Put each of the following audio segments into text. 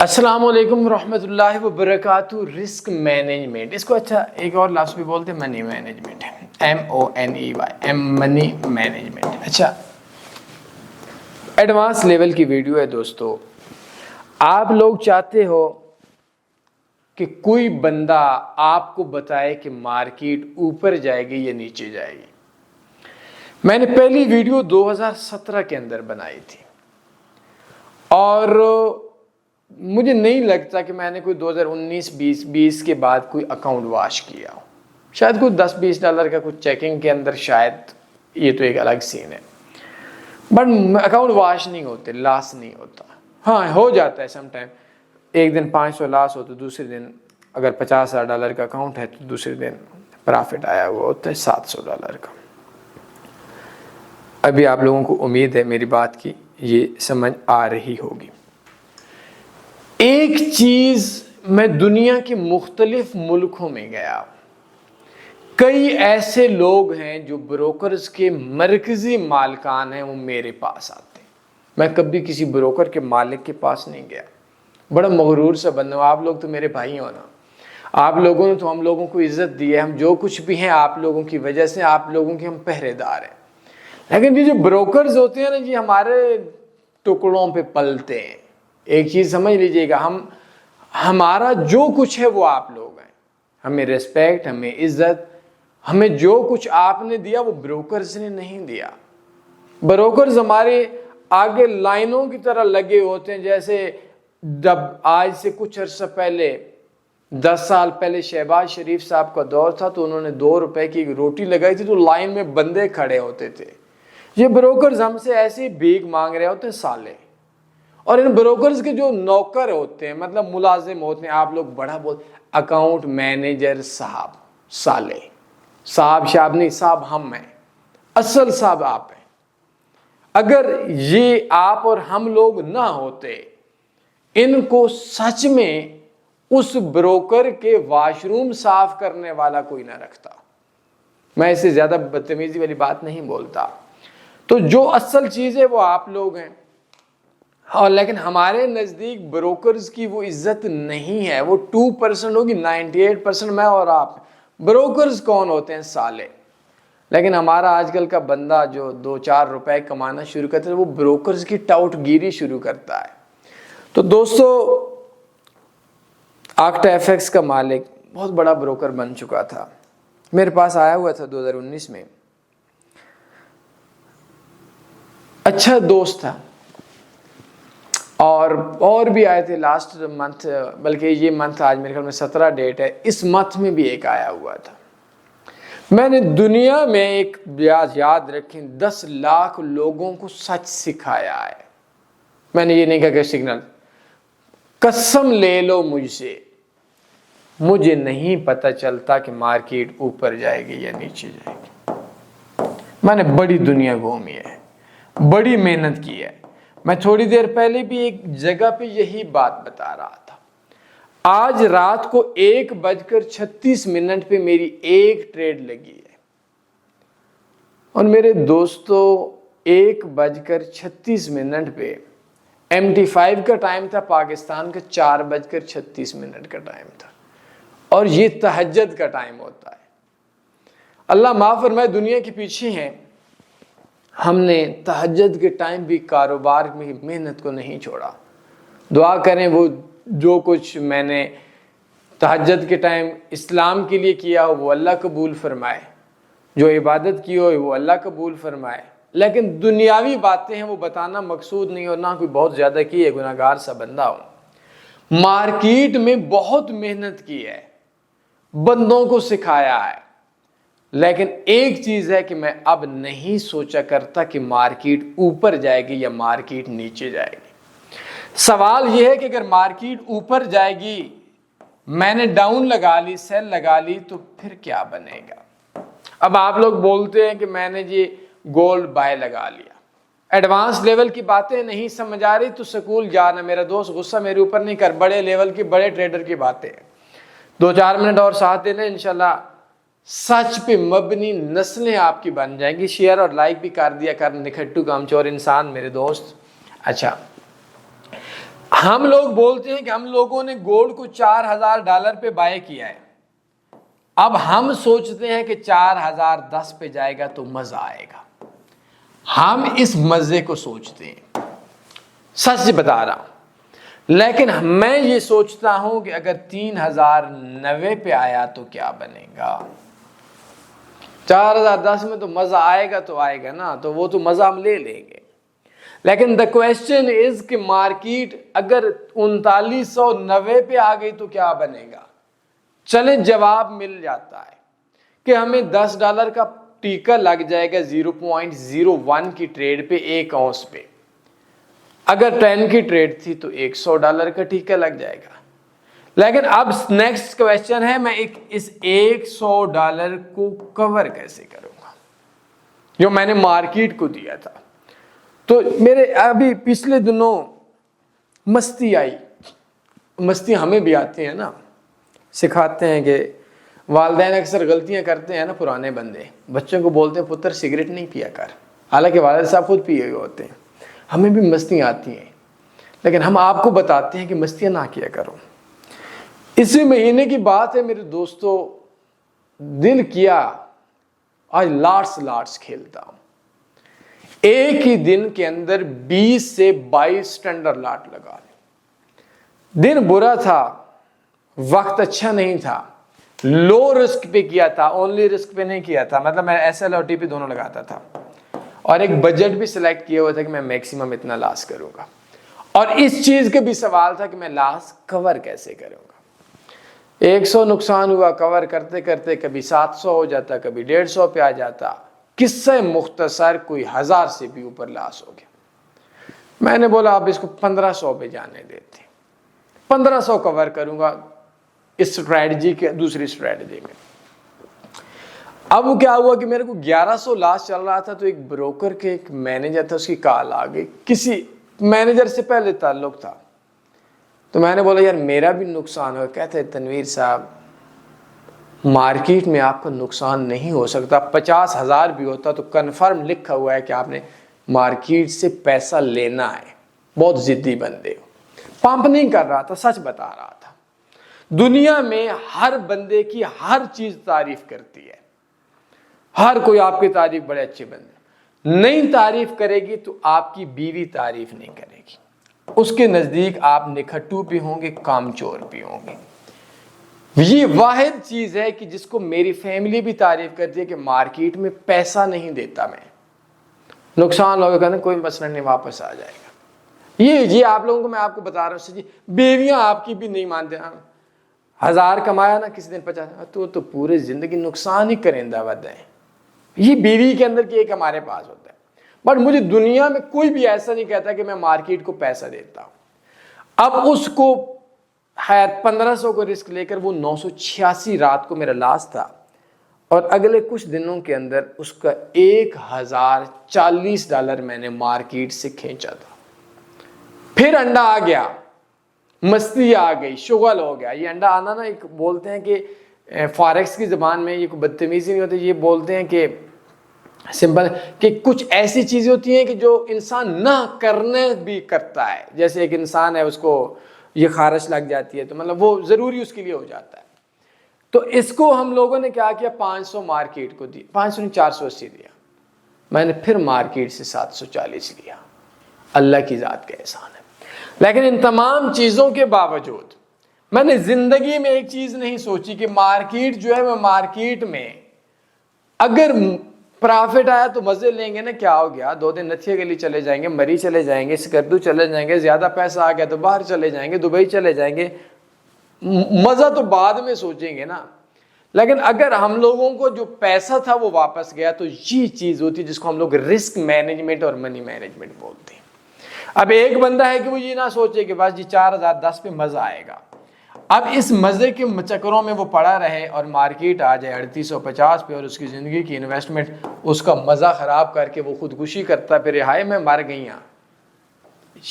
अस्सलाम वालेकुम रहमतुल्लाहि व बरकातुहू। रिस्क मैनेजमेंट, इसको अच्छा एक और लफ्ज़ भी बोलते हैं money management, MONEY, money management. अच्छा, एडवांस लेवल की वीडियो है दोस्तों। आप लोग चाहते हो कि कोई बंदा आपको बताए कि मार्केट ऊपर जाएगी या नीचे जाएगी। मैंने पहली वीडियो 2017 के अंदर बनाई थी और मुझे नहीं लगता कि मैंने कोई 2019-20 के बाद कोई अकाउंट वॉश किया हो। शायद कोई $10-20 का कुछ चेकिंग के अंदर, शायद ये तो एक अलग सीन है, बट अकाउंट वॉश नहीं होते, लॉस नहीं होता। हाँ, हो जाता है समटाइम, एक दिन 500 लॉस हो तो दूसरे दिन अगर $50,000 का अकाउंट है तो दूसरे दिन प्रॉफिट आया हुआ होता है $700 का। अभी आप लोगों को उम्मीद है मेरी बात की ये समझ आ रही होगी। एक चीज, मैं दुनिया के मुख्तलिफ मुल्कों में गया, कई ऐसे लोग हैं जो ब्रोकर्स के मरकजी मालिकान हैं, वो मेरे पास आते हैं। मैं कभी किसी ब्रोकर के मालिक के पास नहीं गया, बड़ा मगरूर सा बंदा हूं। आप लोग तो मेरे भाई हो ना, आप लोगों ने तो हम लोगों को इज्जत दी है, हम जो कुछ भी हैं आप लोगों की वजह से, आप लोगों के हम पहरेदार हैं। लेकिन ये जो ब्रोकर्स होते हैं ना जी, हमारे टुकड़ों पे पलते हैं। एक चीज समझ लीजिएगा, हमारा जो कुछ है वो आप लोग हैं। हमें रिस्पेक्ट, हमें इज्जत, हमें जो कुछ आपने दिया वो ब्रोकर्स ने नहीं दिया। ब्रोकर्स हमारे आगे लाइनों की तरह लगे होते हैं। जैसे जब आज से कुछ अर्सा पहले, 10 साल पहले शहबाज शरीफ साहब का दौर था तो उन्होंने ₹2 की एक रोटी लगाई थी तो लाइन में बंदे खड़े होते थे। ये ब्रोकर्स हमसे ऐसे भीख मांग रहे होते हैं साले। और इन ब्रोकर्स के जो नौकर होते हैं, मतलब मुलाजिम होते हैं, आप लोग बड़ा बोल, अकाउंट मैनेजर साहब, साले, साहब शाहब नहीं, साहब हम हैं, असल साहब आप हैं। अगर ये आप और हम लोग ना होते, इनको सच में उस ब्रोकर के वॉशरूम साफ करने वाला कोई ना रखता। मैं इससे ज्यादा बदतमीजी वाली बात नहीं बोलता। तो जो असल चीज है वो आप लोग हैं। और लेकिन हमारे नजदीक ब्रोकर्स की वो इज्जत नहीं है। वो 2% होगी, 98% मैं और आप। ब्रोकर्स कौन होते हैं? साले। लेकिन हमारा आजकल का बंदा जो 2-4 रुपए कमाना शुरू करता है, वो ब्रोकर्स की टाउटगिरी शुरू करता है। तो दोस्तों, आक्टा एफएक्स का मालिक बहुत बड़ा ब्रोकर बन चुका था, मेरे पास आया हुआ था 2019 में। अच्छा दोस्त था, और भी आए थे लास्ट मंथ, बल्कि ये मंथ आज मेरे ख्याल में 17 डेट है, इस मंथ में भी एक आया हुआ था। मैंने दुनिया में एक याद रखें 10 लाख लोगों को सच सिखाया है। मैंने ये नहीं कहा कि सिग्नल, कसम ले लो मुझसे, मुझे नहीं पता चलता कि मार्केट ऊपर जाएगी या नीचे जाएगी। मैंने बड़ी दुनिया घूमी है, बड़ी मेहनत की है। मैं थोड़ी देर पहले भी एक जगह पे यही बात बता रहा था। आज रात को 1:36 पे मेरी एक ट्रेड लगी है। और मेरे दोस्तों, 1:36 पे MT5 का टाइम था, पाकिस्तान का 4:36 का टाइम था। और ये तहज्जुद का टाइम होता है। अल्लाह माफ फरमाए, दुनिया के पीछे हैं, हमने तहज्जुद के टाइम भी कारोबार में मेहनत को नहीं छोड़ा। दुआ करें वो जो कुछ मैंने तहज्जुद के टाइम इस्लाम के लिए किया हो वो अल्लाह कबूल फरमाए, जो इबादत की हो वो अल्लाह कबूल फरमाए। लेकिन दुनियावी बातें हैं वो बताना मकसूद नहीं, और ना कोई बहुत ज़्यादा की है, गुनाहगार सा बंदा हूँ। मार्केट में बहुत मेहनत की है, बंदों को सिखाया है। लेकिन एक चीज है कि मैं अब नहीं सोचा करता कि मार्केट ऊपर जाएगी या मार्केट नीचे जाएगी। सवाल यह है कि अगर मार्केट ऊपर जाएगी, मैंने डाउन लगा ली, सेल लगा ली, तो फिर क्या बनेगा? अब आप लोग बोलते हैं कि मैंने ये गोल्ड बाय लगा लिया। एडवांस लेवल की बातें नहीं समझ आ रही तो स्कूल जाना। मेरा दोस्त गुस्सा मेरे ऊपर नहीं कर, बड़े लेवल की, बड़े ट्रेडर की बातें हैं। 2-4 मिनट और साथ देना, इंशाल्लाह सच पे मबनी नस्लें आपकी बन जाएंगी। शेयर और लाइक भी कर दिया कर, निखट्टू कामचोर इंसान मेरे दोस्त। अच्छा, हम लोग बोलते हैं कि हम लोगों ने गोल्ड को $4000 पे बाय किया है। अब हम सोचते हैं कि 4010 पे जाएगा तो मजा आएगा। हम इस मजे को सोचते हैं, सच बता रहा हूं। लेकिन मैं ये सोचता हूं कि अगर 3090 पे आया तो क्या बनेगा। 4010 में तो मजा आएगा तो आएगा ना, तो वो तो मजा हम ले लेंगे। लेकिन द क्वेश्चन इज कि मार्केट अगर 3990 पे आ गई तो क्या बनेगा। चले जवाब मिल जाता है कि हमें $10 का टीका लग जाएगा 0.01 की ट्रेड पे, 1 औंस पे। अगर 10 की ट्रेड थी तो $100 का टीका लग जाएगा। लेकिन अब नेक्स्ट क्वेश्चन है, मैं इस $100 को कवर कैसे करूंगा जो मैंने मार्केट को दिया था। तो मेरे अभी पिछले दिनों मस्ती आई, मस्ती हमें भी आती है ना, सिखाते हैं कि वालिदैन अक्सर गलतियां करते हैं ना, पुराने बंदे बच्चों को बोलते हैं पुत्र सिगरेट नहीं पिया कर, हालांकि वालिद साहब खुद पिए हुए होते हैं। हमें भी मस्तियां आती हैं, लेकिन हम आपको बताते हैं कि मस्तियां ना किया करो। इसी महीने की बात है मेरे दोस्तों, दिल किया आज लाट्स खेलता हूं। एक ही दिन के अंदर 20 से 22 स्टैंडर्ड लाट लगा ले। दिन बुरा था, वक्त अच्छा नहीं था, लो रिस्क पे किया था, ओनली रिस्क पे नहीं किया था। मतलब मैं SL और TP दोनों लगाता था और एक बजट भी सिलेक्ट किया हुआ था कि मैं मैक्सिमम इतना लॉस करूंगा। और इस चीज के भी सवाल था कि मैं लॉस कवर कैसे करूंगा। 100 नुकसान हुआ, कवर करते करते कभी 700 हो जाता, कभी 150 पे आ जाता। किस्से मुख्तसर कोई 1000 से भी ऊपर लॉस हो गया। मैंने बोला अब इसको 1500 पे जाने देते, 1500 कवर करूंगा इस स्ट्रैटेजी के दूसरी स्ट्रैटेजी में। अब वो क्या हुआ कि मेरे को 1100 लॉस चल रहा था, तो एक ब्रोकर के एक मैनेजर था, उसकी कॉल आ गई। किसी मैनेजर से पहले ताल्लुक था, तो मैंने बोला यार मेरा भी नुकसान हो। कहते हैं तनवीर साहब मार्केट में आपका नुकसान नहीं हो सकता, 50,000 भी होता तो कन्फर्म लिखा हुआ है कि आपने मार्केट से पैसा लेना है। बहुत जिद्दी बंदे हो। पंप नहीं कर रहा था, सच बता रहा था। दुनिया में हर बंदे की हर चीज तारीफ करती है, हर कोई आपकी तारीफ, बड़े अच्छे बंदे। नहीं तारीफ करेगी तो आपकी बीवी तारीफ नहीं करेगी, उसके नजदीक आप निखट्टू भी होंगे, कामचोर भी होंगे। ये वाहिद चीज है कि जिसको मेरी फैमिली भी तारीफ करती है कि मार्केट में पैसा नहीं देता मैं, नुकसान होगा कहना कोई मसला नहीं, वापस आ जाएगा। ये आप लोगों को मैं आपको बता रहा हूँ। बेवियां आपकी भी नहीं मानते। 1000 कमाया ना किसी दिन 50, तो पूरे जिंदगी नुकसान ही करेंदा वद है। ये बीवी के अंदर की एक हमारे पास होता है। बट मुझे दुनिया में कोई भी ऐसा नहीं कहता कि मैं मार्केट को पैसा देता हूं। अब उसको है 1500 को रिस्क लेकर वो 986 रात को मेरा लॉस था, और अगले कुछ दिनों के अंदर उसका $1040 मैंने मार्केट से खींचा था। फिर अंडा आ गया, मस्ती आ गई, शुगल हो गया। ये अंडा आना ना, एक बोलते हैं कि फॉरेक्स की ज़बान में ये कोई बदतमीजी नहीं होती, ये बोलते हैं कि सिंपल कि कुछ ऐसी चीज़ें होती हैं कि जो इंसान ना करने भी करता है। जैसे एक इंसान है, उसको ये खारिश लग जाती है, तो मतलब वो ज़रूरी उसके लिए हो जाता है। तो इसको हम लोगों ने क्या किया, 500 मार्केट को दी, 500 नहीं 480 दिया। मैंने फिर मार्केट से 740 लिया। अल्लाह की ज़ात का एहसान है। लेकिन इन तमाम चीज़ों के बावजूद मैंने ज़िंदगी में एक चीज़ नहीं सोची कि मार्केट जो है, मैं मार्केट में अगर प्रॉफिट आया तो मज़े लेंगे ना, क्या हो गया, 2 दिन नथिया गली चले जाएंगे, मरी चले जाएंगे, स्कर्दू चले जाएंगे, ज़्यादा पैसा आ गया तो बाहर चले जाएंगे, दुबई चले जाएंगे, मज़ा तो बाद में सोचेंगे ना। लेकिन अगर हम लोगों को जो पैसा था वो वापस गया, तो ये चीज़ होती है जिसको हम लोग रिस्क मैनेजमेंट और मनी मैनेजमेंट बोलते हैं। अब एक बंदा है कि वो ये ना सोचे कि बस जी 4010 पे मज़ा आएगा। अब इस मज़े के चक्करों में वो पड़ा रहे और मार्केट आ जाए 3850 पे, और उसकी ज़िंदगी की इन्वेस्टमेंट उसका मज़ा ख़राब करके वो खुदकुशी करता फिर हाय मैं मर गई।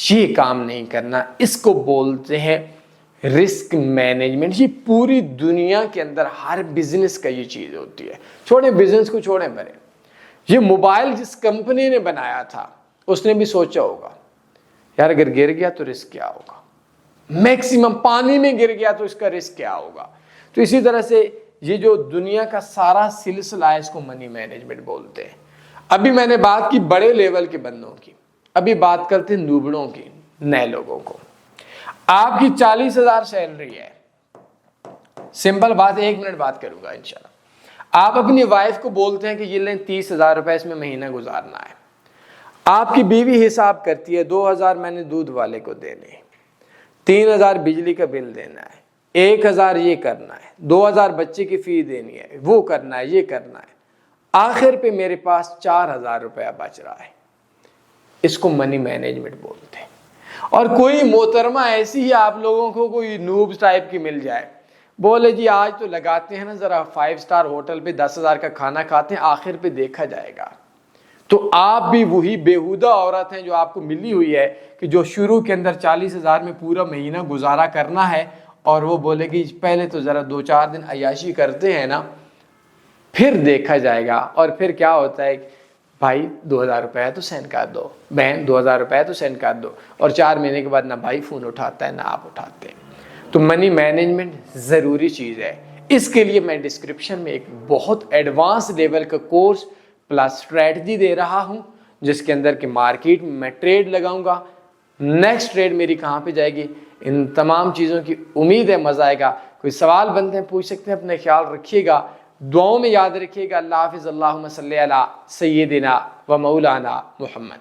ये काम नहीं करना, इसको बोलते हैं रिस्क मैनेजमेंट। ये पूरी दुनिया के अंदर हर बिजनेस का ये चीज़ होती है। छोड़े बिजनेस को, छोड़े मरे। ये मोबाइल जिस कंपनी ने बनाया था उसने भी सोचा होगा यार अगर गिर गया तो रिस्क क्या होगा, मैक्सिमम पानी में गिर गया तो इसका रिस्क क्या होगा। तो इसी तरह से ये जो दुनिया का सारा सिलसिला है इसको मनी मैनेजमेंट बोलते हैं। अभी मैंने बात की बड़े लेवल के बंदों की, अभी बात करते हैं नूबड़ों की, नए लोगों को। आपकी 40,000 सैलरी है, सिंपल बात है, 1 मिनट बात करूंगा इंशाल्लाह। आप अपनी वाइफ को बोलते हैं कि ये लें 30,000 रुपए इसमें महीना गुजारना है। आपकी बीवी हिसाब करती है 2,000 मैंने दूध वाले को देने, 3,000 बिजली का बिल देना है, 1,000 ये करना है, 2,000 बच्चे की फी देनी है, वो करना है, ये करना है, आखिर पे मेरे पास 4,000 रुपया बच रहा है। इसको मनी मैनेजमेंट बोलते हैं। और कोई मोहतरमा ऐसी ही आप लोगों को कोई नूब टाइप की मिल जाए, बोले जी आज तो लगाते हैं ना जरा 5 स्टार होटल पे 10,000 का खाना खाते हैं, आखिर पे देखा जाएगा। तो आप भी वही बेहुदा औरत हैं जो आपको मिली हुई है कि जो शुरू के अंदर 40,000 में पूरा महीना गुजारा करना है, और वो बोलेगी पहले तो ज़रा 2-4 दिन अय्याशी करते हैं ना, फिर देखा जाएगा। और फिर क्या होता है, भाई 2,000 रुपये तो सेंड कर दो, बहन 2,000 रुपये तो सेंड कर दो, और 4 महीने के बाद ना भाई फ़ोन उठाता है ना आप उठाते हैं। तो मनी मैनेजमेंट ज़रूरी चीज़ है। इसके लिए मैं डिस्क्रिप्शन में एक बहुत एडवांस लेवल का कोर्स प्लस स्ट्रैटेजी दे रहा हूँ, जिसके अंदर कि मार्केट में मैं ट्रेड लगाऊंगा, नेक्स्ट ट्रेड मेरी कहाँ पे जाएगी, इन तमाम चीज़ों की उम्मीद है मज़ा आएगा। कोई सवाल बनते हैं पूछ सकते हैं, अपने ख्याल रखिएगा, दुआओं में याद रखिएगा। अल्लाह हाफ़िज़। अल्लाहुम्मा सल्ली अला सय्यिदिना व मौलाना मुहम्मद।